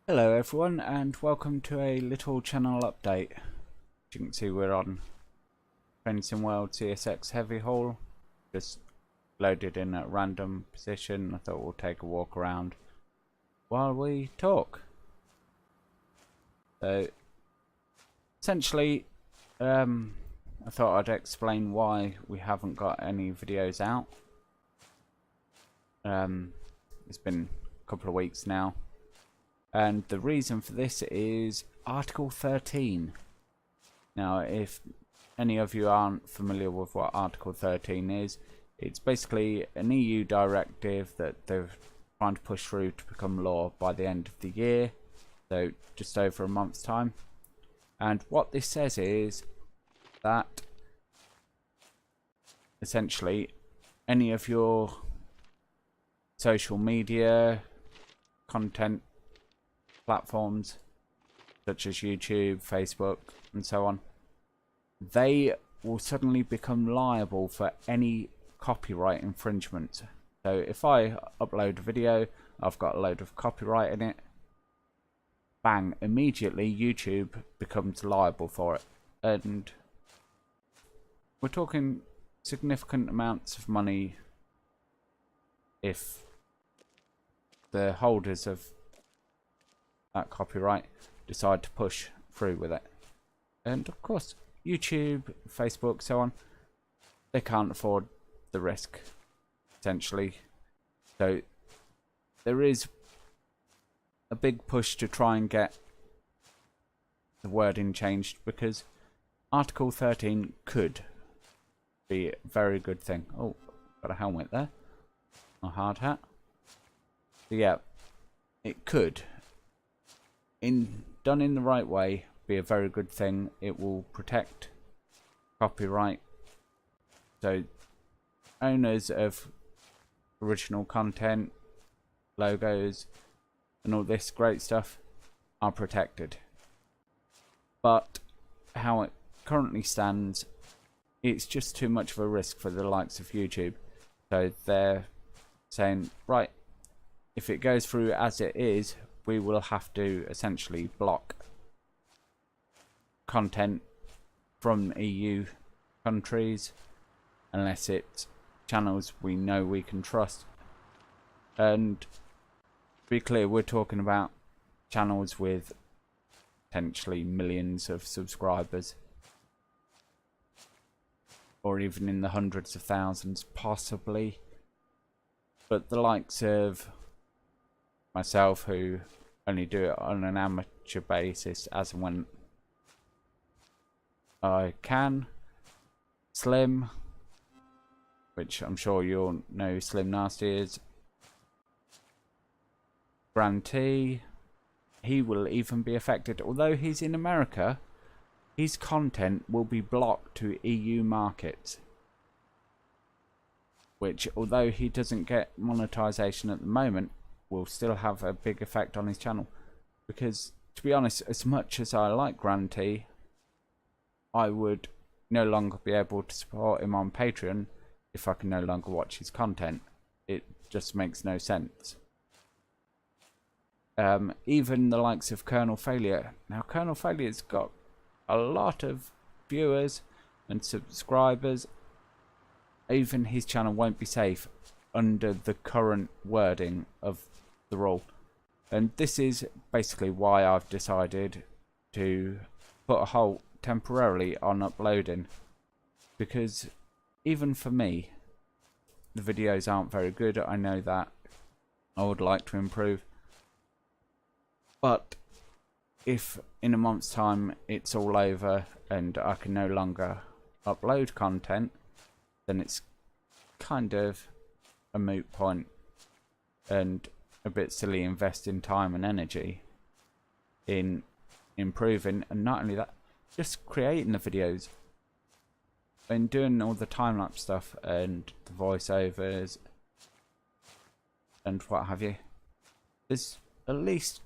Hello everyone and welcome to a little channel update. As you can see, we're on Fencing World CSX Heavy Haul, just loaded in at random position. I thought we'll take a walk around while we talk. So essentially I thought I'd explain why we haven't got any videos out. It's been a couple of weeks now. And the reason for this is Article 13. Now, if any of you aren't familiar with what Article 13 is, it's basically an EU directive that they're trying to push through to become law by the end of the year, so just over a month's time. And what this says is that essentially any of your social media content platforms such as YouTube, Facebook and so on, they will suddenly become liable for any copyright infringement. So if I upload a video, I've got a load of copyright in it, bang, immediately YouTube becomes liable for it. And we're talking significant amounts of money if the holders of that copyright decide to push through with it. And of course YouTube, Facebook, so on, they can't afford the risk essentially. So there is a big push to try and get the wording changed, because Article 13 could be a very good thing. Oh, got a helmet there, a hard hat. So yeah, it could, done in the right way, be a very good thing. It will protect copyright, so owners of original content, logos and all this great stuff are protected. But how it currently stands, it's just too much of a risk for the likes of YouTube. So they're saying, right, if it goes through as it is, we will have to essentially block content from EU countries unless it's channels we know we can trust. And to be clear, we're talking about channels with potentially millions of subscribers, or even in the hundreds of thousands possibly. But the likes of myself, who only do it on an amateur basis as and when I can, Slim, which I'm sure you'll know who Slim Nasty is, Gran T, he will even be affected. Although he's in America, his content will be blocked to EU markets, which, although he doesn't get monetization at the moment, will still have a big effect on his channel. Because, to be honest, as much as I like Gran T, I would no longer be able to support him on Patreon if I can no longer watch his content. It just makes no sense. Even the likes of Colonel Failure. Now, Colonel Failure's got a lot of viewers and subscribers. Even his channel won't be safe under the current wording of the rule. And this is basically why I've decided to put a halt temporarily on uploading, because even for me, the videos aren't very good. I know that. I would like to improve. But if in a month's time it's all over and I can no longer upload content, then it's kind of a moot point and a bit silly investing time and energy in improving, and not only that, just creating the videos and doing all the time-lapse stuff and the voiceovers and what have you. There's at least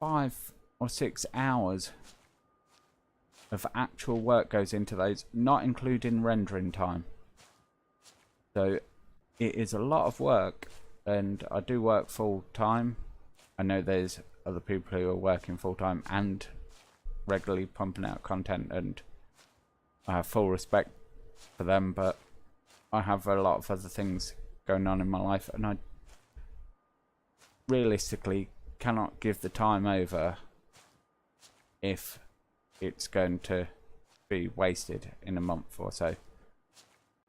5 or 6 hours of actual work goes into those, not including rendering time. So it is a lot of work, and I do work full time. I know there's other people who are working full time and regularly pumping out content, and I have full respect for them, but I have a lot of other things going on in my life, and I realistically cannot give the time over if it's going to be wasted in a month or so.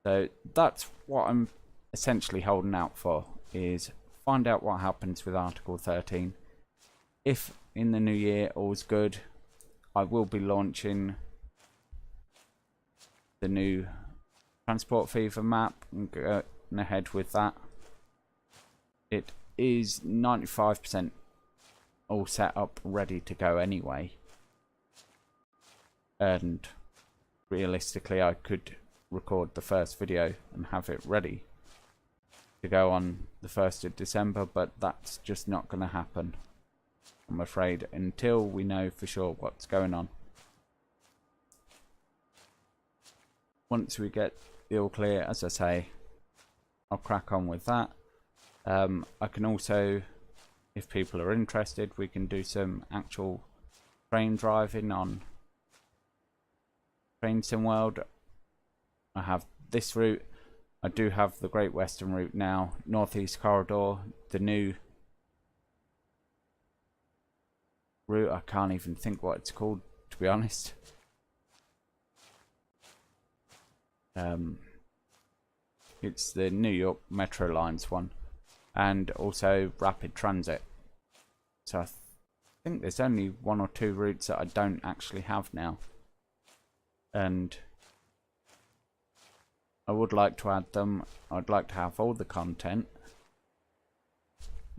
So that's what I'm essentially holding out for, is find out what happens with Article 13. If in the new year all's good, I will be launching the new Transport Fever map and going ahead with that. It is 95% all set up, ready to go anyway. And realistically, I could record the first video and have it ready to go on the 1st of December, but that's just not going to happen, I'm afraid, until we know for sure what's going on. Once we get the all clear, as I say, I'll crack on with that. I can also, if people are interested, we can do some actual train driving on Train Sim World. I have this route. I do have the Great Western Route now, Northeast Corridor, the new route. I can't even think what it's called, to be honest. It's the New York Metro Lines one, and also Rapid Transit. So I think there's only 1 or 2 routes that I don't actually have now, and I would like to add them. I'd like to have all the content,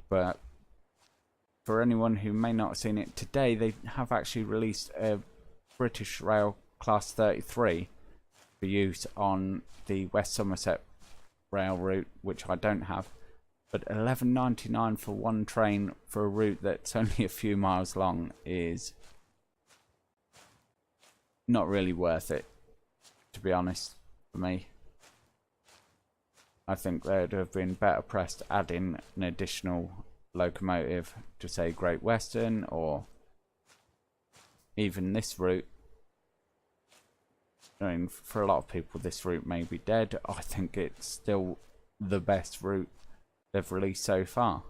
but for anyone who may not have seen it, today they have actually released a British Rail Class 33 for use on the West Somerset rail route, which I don't have. But £11.99 for one train for a route that's only a few miles long is not really worth it, to be honest, for me. I think they'd have been better pressed adding an additional locomotive to, say, Great Western, or even this route. I mean, for a lot of people this route may be dead. I think it's still the best route they've released so far,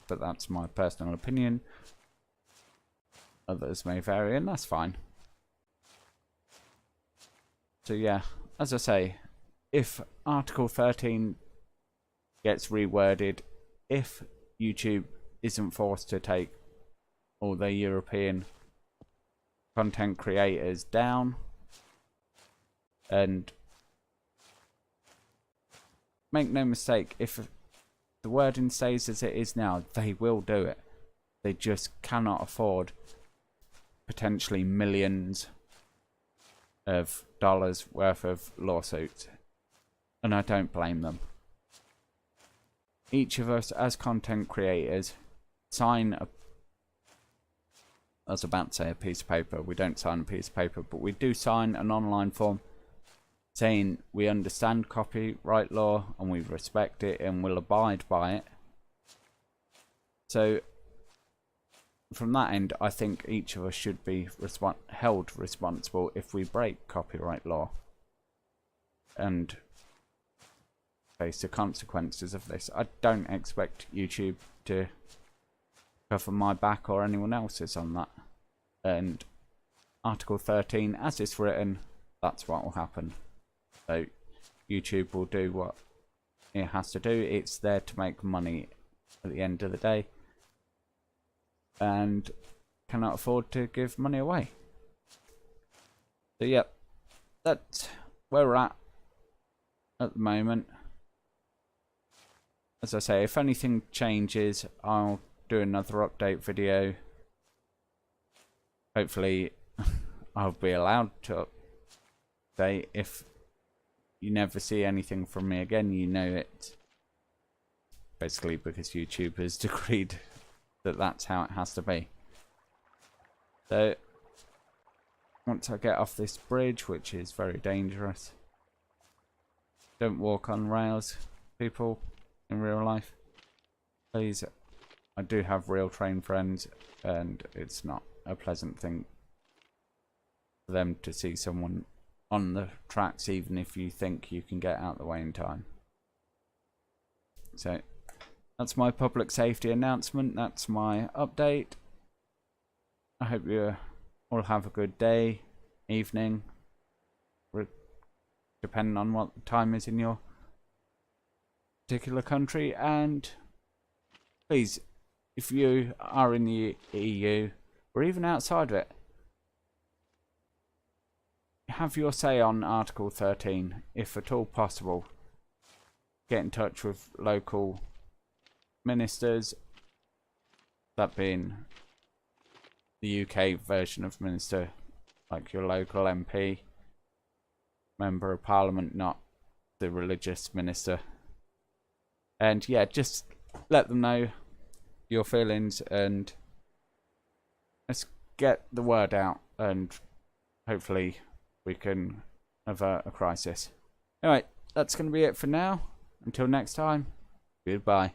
but that's my personal opinion. Others may vary, and that's fine. So yeah, as I say, if Article 13 gets reworded, if YouTube isn't forced to take all their European content creators down, and make no mistake, if the wording stays as it is now, they will do it. They just cannot afford potentially millions of dollars worth of lawsuits, and I don't blame them. Each of us as content creators sign a, I was about to say a piece of paper, we don't sign a piece of paper, but we do sign an online form saying we understand copyright law and we respect it and will abide by it. So from that end, I think each of us should be held responsible if we break copyright law and face the consequences of this. I don't expect YouTube to cover my back or anyone else's on that. And Article 13, as it's written, that's what will happen. So YouTube will do what it has to do. It's there to make money at the end of the day, and cannot afford to give money away. So yeah, that's where we're at the moment. As I say, if anything changes, I'll do another update video. Hopefully I'll be allowed to update. If you never see anything from me again, you know it basically because YouTube has decreed that that's how it has to be. So once I get off this bridge, which is very dangerous, don't walk on rails, people, in real life. Please I do have real train friends, and it's not a pleasant thing for them to see someone on the tracks, even if you think you can get out of the way in time. So that's my public safety announcement. That's my update. I hope you all have a good day, evening, depending on what the time is in your particular country. And please, if you are in the EU or even outside of it, have your say on Article 13, if at all possible. Get in touch with local ministers, that being the UK version of minister, like your local MP, member of parliament, not the religious minister. And yeah, just let them know your feelings and let's get the word out, and hopefully we can avert a crisis. Alright, that's going to be it for now. Until next time, goodbye.